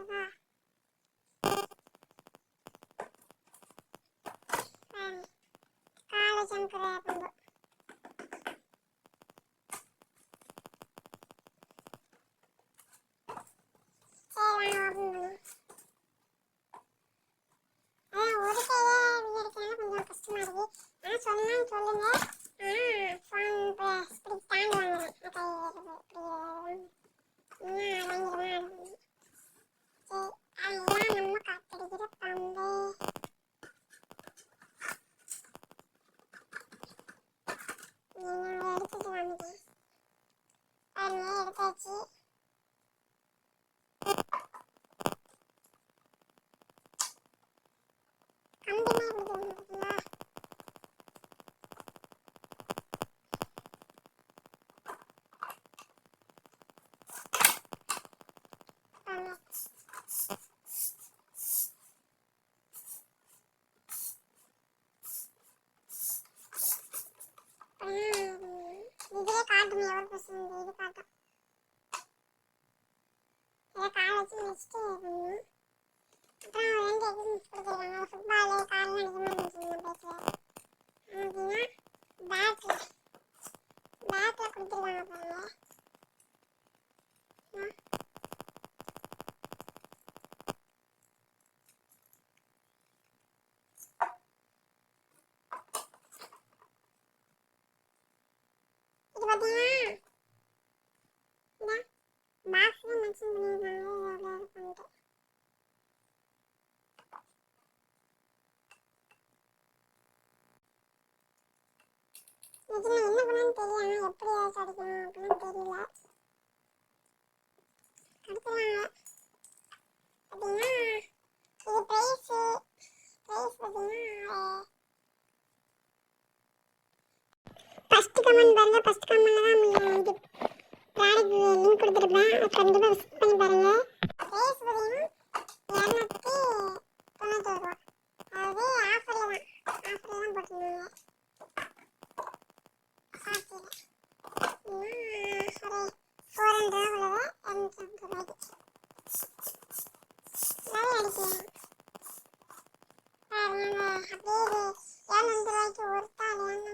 இருக்கா? காலை சங்கரை பம்பு. சரி வாங்க ஓப்பன் பண்ணுவோம். அதான் ஒரு கையை வீடியோ எடுக்கிறனால கொஞ்சம் கஷ்டமாக இருக்குது. ஆனால் சொன்னான்னு சொல்லுங்க. ஆனால் ஃபோன் இப்படி ஸ்டாண்டு வாங்குறேன். கை இப்படி வாங்கிடுவேன். சரி அதுதான் நம்ம காத்தடிக்கிற பம்பு. எடுத்துட்டு வந்துட்டேன். பாருங்க எடுத்தாச்சு. கம்பினா எப்படி தெரியுங்களா? இதுவே காட்டும் எவ்வளோ பர்சன்ட் இது காட்டும். இதை காய வச்சு நெக்ஸ்ட்டு பண்ணுவோம். அப்புறம் 2 எக்ஸாம்ஸ் கொடுத்துருக்காங்க. ஃபுட்பாலு கால்லாம் அடிக்க மாதிரி இருந்துச்சு நான் பேசுகிறேன். அப்படின்னா பேட்டில் கொடுத்துருக்காங்க பாருங்க. இது பார்த்தீங்கன்னா பாக்ஸ் தான் மென்ஷன் பண்ணியிருக்காங்க எவ்வளோ இருக்குன்ட்டு. இதுல என்ன பண்ணணும்னு தெரியல. எப்படி ஏதாச்சும் அடிக்கணும் அப்படின்னு தெரியல. அடுத்துவாங்க அப்படின்னா இது ப்ரைஸ் பார்த்தீங்கன்னா ஃபஸ்ட்டு கமெண்ட் பாருங்க. ஃபஸ்ட் கமெண்ட்ல தான் இது ப்ராடக்ட் லிங்க் கொடுத்துருப்பேன். அது கண்டிப்பாக விசிட் பண்ணி பாருங்க. ப்ரைஸ் பார்த்தீங்கன்னா 291 ரூபா. அதாவது ஆஃபரில் தான் போட்டிருந்தாங்க. ஒரு 400 உள்ளது 250 ரூபாய்க்கு நிறைய அடிக்கலாம். பாருங்க அப்படியே இது 700 ரூபாய்க்கு ஒருத்தா இல்லையான்னு